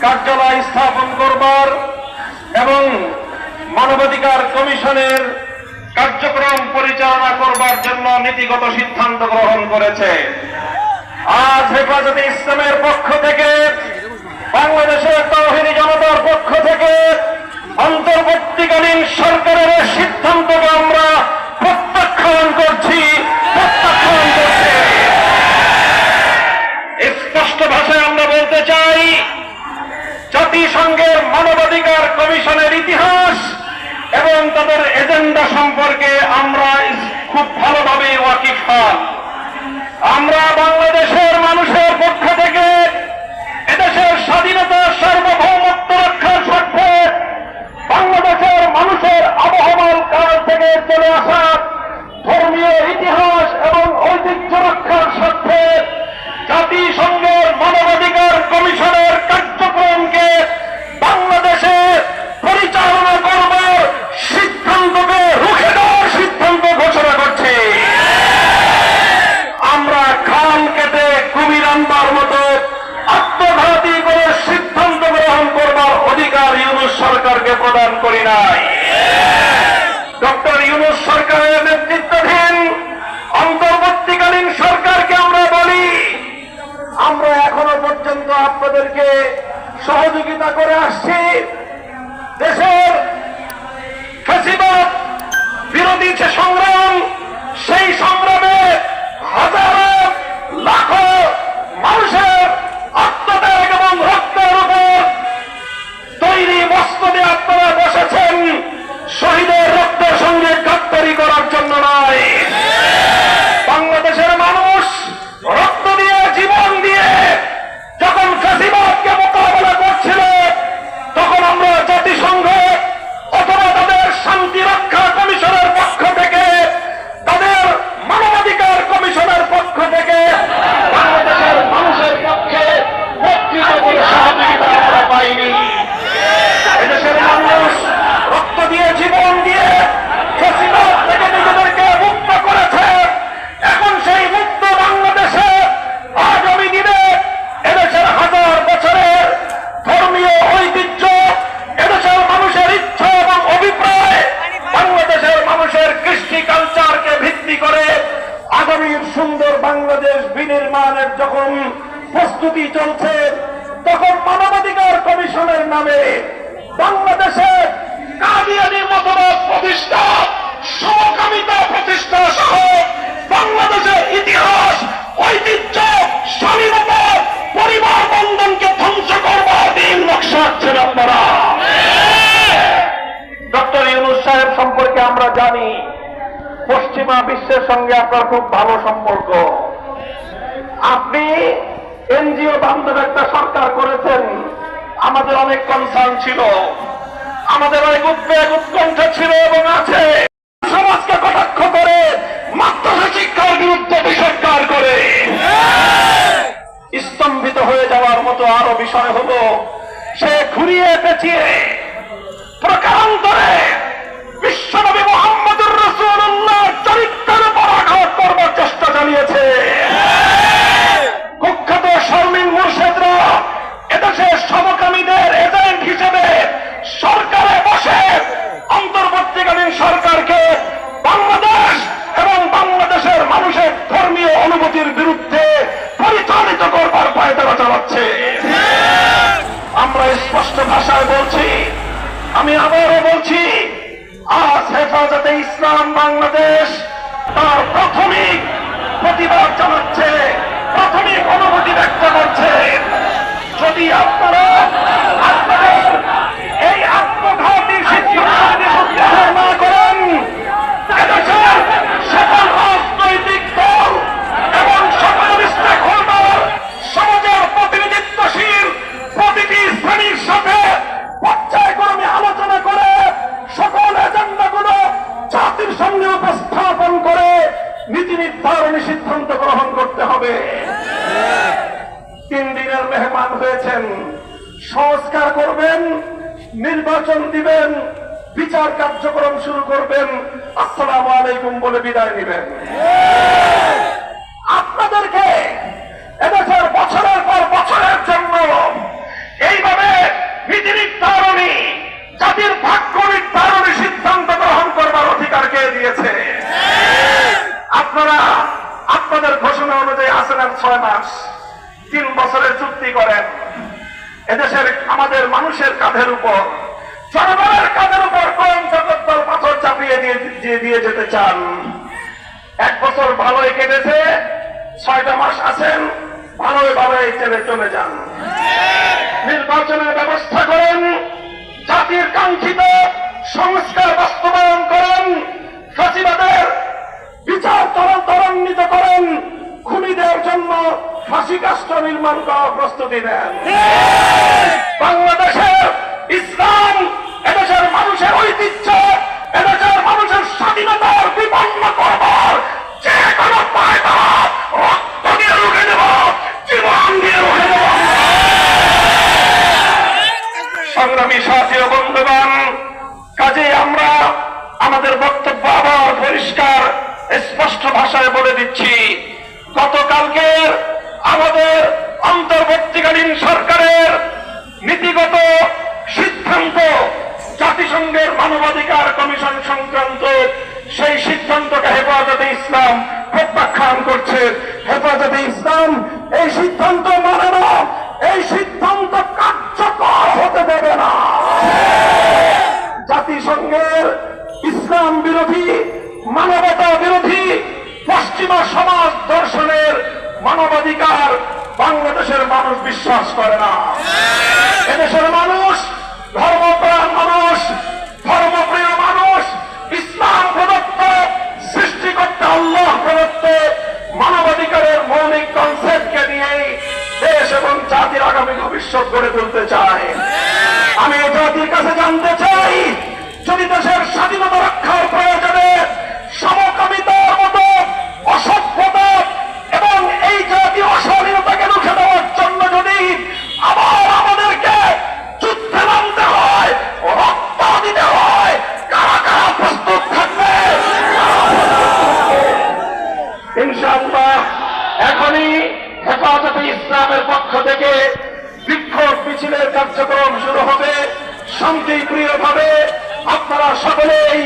কার্যালয় স্থাপন করবার এবং মানবাধিকার কমিশনের কার্যক্রম পরিচালনা করবার জন্য নীতিগত সিদ্ধান্ত গ্রহণ করেছে। আজ হেফাজতে ইসলামের পক্ষ থেকে, বাংলাদেশের তাওহীদি জনতার পক্ষ থেকে অন্তর্বর্তীকালীন সরকারের সিদ্ধান্তকে আমরা প্রত্যাখ্যান করছি। স্পষ্ট ভাষায় আমরা বলতে চাই, জাতিসংঘের মানবাধিকার কমিশনের ইতিহাস এবং তাদের এজেন্ডা সম্পর্কে আমরা খুব ভালোভাবে ওয়াকিফান। আমরা বাংলাদেশের মানুষের পক্ষ থেকে এদেশের স্বাধীনতা সার্বভৌমত্ব রক্ষার স্বার্থে বাংলাদেশের মানুষের আবহমান কাল থেকে চলে আসা ধর্মীয় ইতিহাস এবং ঐতিহ্য রক্ষার স্বার্থে জাতিসংঘের মানবাধিকার কমিশনের কার্যক্রমকে বাংলাদেশে পরিচালনা করবার সিদ্ধান্তকে রুখে দেওয়ার সিদ্ধান্ত ঘোষণা করছে। আমরা খাল কেটে কুমির আনবার মতো আত্মঘাতী করে সিদ্ধান্ত গ্রহণ করবার অধিকার ইউনূস সরকারকে প্রদান করি নাই। ডক্টর ইউনূস সরকারের নেতৃত্বাধীন অন্তর্বর্তীকালীন সরকারকে আমরা বলি, আমরা এখনো পর্যন্ত আপনাদেরকে সহযোগিতা করে আসছি। দেশের ফ্যাসিবাদ বিরোধী যে সংগ্রাম, সেই সংগ্রামে হাজারো লাখো মানুষের আত্মত্যাগ এবং রক্তের উপর তৈরি মসনদে আপনারা বসেছেন শহীদের রক্তের সঙ্গে গাদ্দারি করার জন্য নয়। বাংলাদেশের মানুষ রক্ত দিয়ে, জীবন দিয়ে যখন ফ্যাসিবাদকে মোকাবেলা করছিল, তখন আমরা জাতিসংঘ অথবা তাদের শান্তি রক্ষা কমিশনের পক্ষ থেকে, তাদের মানবাধিকার কমিশনের পক্ষ থেকে বাংলাদেশের মানুষের পক্ষে প্রকৃত কোনো সহযোগিতা আমরা পাইনি। এদেশের মানুষ রক্ত দিয়ে, জীবন দিয়ে ফ্যাসিবাদ থেকে নিজেদেরকে মুক্ত করেছে। এখন সেই মুক্ত বাংলাদেশে আগামী দিনে এদেশের হাজার বছরের ধর্মীয় ঐতিহ্য, এদেশের মানুষের ইচ্ছা এবং অভিপ্রায়, বাংলাদেশের মানুষের কৃষ্টি কালচারকে ভিত্তি করে আগামীর সুন্দর বাংলাদেশ বিনির্মাণের যখন প্রস্তুতি চলছে, তখন মানবাধিকার কমিশনের নামে বাংলাদেশে কাদিয়ানী মতবাদ প্রতিষ্ঠা, সমকামিতা প্রতিষ্ঠা সহ বাংলাদেশের ইতিহাস, ঐতিহ্য, স্বাধীনতা, পরিবার বন্ধনকে ধ্বংস করবার দিন নকশা আছেন আপনারা। ডক্টর ইউনূস সাহেব সম্পর্কে আমরা জানি, পশ্চিমা বিশ্বের সঙ্গে আপনার খুব ভালো সম্পর্ক। আপনি এনজিও বান্ধব একটা সরকার করেছেন। আমাদের অনেক কনসার্ন ছিল, আমাদের অনেক উদ্বেগ উৎকণ্ঠা ছিল এবং আছে। সমাজকে কটাক্ষ করে, মাদ্রাসা শিক্ষার বিরুদ্ধে বিষোদ্গার করে স্তম্ভিত হয়ে যাওয়ার মতো আরো বিষয় হলো, সে ঘুরিয়ে পেঁচিয়ে প্রকারান্তরে বিশ্বনবী মুহাম্মদুর রাসূলুল্লাহর চরিত্রের উপর আঘাত করবার চেষ্টা চালিয়েছে। কুখ্যাত শারমিন মুর্শেদরা এদেশের সমকামীদের এজেন্ট হিসেবে সরকারে বসে অন্তর্বর্তীকালীন সরকারকে বাংলাদেশ এবং বাংলাদেশের মানুষের ধর্মীয় অনুভূতির বিরুদ্ধে পরিচালিত করবার পায়তারা চালাচ্ছে। আমরা স্পষ্ট ভাষায় বলছি, আমি আবারও বলছি, আজ হেফাজতে ইসলাম বাংলাদেশ তার প্রাথমিক প্রতিবাদ জানাচ্ছে, প্রাথমিক অনুভূতি ব্যক্ত করছে। যদি আপনারা আপনাদের এই আত্মঘাতী সিদ্ধান্ত প্রত্যাহার না করেন, এদেশের সকল রাজনৈতিক দল এবং সকল স্টেক হোল্ডার, সমাজের প্রতিনিধিত্বশীল প্রতিটি শ্রেণীর সাথে পর্যায়ক্রমে আলোচনা করে সকল এজেন্ডাগুলো জাতির সামনে উপস্থাপন করে নীতি নির্ধারণী সিদ্ধান্ত গ্রহণ করতে হবে। 3 দিনের মেহমান হয়েছেন, সংস্কার করবেন, নির্বাচন দিবেন, বিচার কার্যক্রম শুরু করবেন, আসসালামু আলাইকুম বলে বিদায় নেবেন। আপনাদেরকে এদেশের বছরের পর বছরের জন্য এইভাবে নীতি নির্ধারণী, জাতির ভাগ্য নির্ধারণী সিদ্ধান্ত গ্রহণ করবার অধিকার কে দিয়েছে? আপনারা আপনাদের ঘোষণা অনুযায়ী আছেন আর 6 মাস, 3 বছরের চুক্তি করেন। এদেশের আমাদের মানুষের কাঁধের উপর, জনগণের কাঁধের উপর কোন জগদ্দল পাথর চাপিয়ে দিয়ে যেতে চান? 1 বছর ভালোই কেটেছে, 6টা মাস আছেন, ভালোই চলে যান। নির্বাচনের ব্যবস্থা করেন, জাতির কাঙ্ক্ষিত সংস্কার বাস্তবায়ন করেন, ফাঁসিবাদের বিচার ত্বরান্বিত করেন, খুনিদের জন্য ফাঁসি কাষ্ঠ নির্মাণ করার প্রস্তুতি নেন। বাংলাদেশের ইসলাম, এদেশের মানুষের ঐতিহ্য, এদেশের মানুষের স্বাধীনতার বিপন্ন করবার যে কোনো পায়তা রক্ত দিয়ে রুখে দেব, জীবন দিয়ে রুখে দেব। সংগ্রামী সাথী ও বন্ধুগণ, কাজে আমরা আমাদের বক্তব্য আবার পরিষ্কার স্পষ্ট ভাষায় বলে দিচ্ছি। গতকালকে আমাদের অন্তর্বর্তীকালীন সরকারের নীতিগত সিদ্ধান্ত, জাতিসংঘের মানবাধিকার কমিশন সংক্রান্ত সেই সিদ্ধান্তকে হেফাজতে ইসলাম প্রত্যাখ্যান করছে। হেফাজতে ইসলাম এই সিদ্ধান্ত মানে না, এই সিদ্ধান্ত কার্যকর হতে দেবে না। জাতিসংঘের ইসলাম বিরোধী, মানবতা বিরোধী পশ্চিমা সমাজ দর্শনের মানবাধিকার বাংলাদেশের মানুষ বিশ্বাস করে না। এদেশের মানুষ ধর্মপ্রাণ মানুষ, ধর্মপ্রিয় মানুষ, ইসলাম প্রদত্ত, সৃষ্টিকর্তা আল্লাহ প্রদত্ত মানবাধিকারের মৌলিক কনসেপ্টকে নিয়েই দেশ এবং জাতির আগামী ভবিষ্যৎ গড়ে তুলতে চায়। আমি জাতির কাছে জানতে চাই, যদি দেশের স্বাধীনতা রক্ষার প্রয়োজনে সমকামিতার মতো অসভ্যতা এবং এই জাতীয় অশালীনতাকে রুখে দেওয়ার জন্য যদি আবার আমাদেরকে যুদ্ধে নামতে হয়, রক্ত দিতে হয়, কারা কারা প্রস্তুত থাকবে? ইনশাআল্লাহ এখনই হেফাজতে ইসলামের পক্ষ থেকে বিক্ষোভ মিছিলের কার্যক্রম শুরু হবে। শান্তিপ্রিয়ভাবে আপনারা সকলেই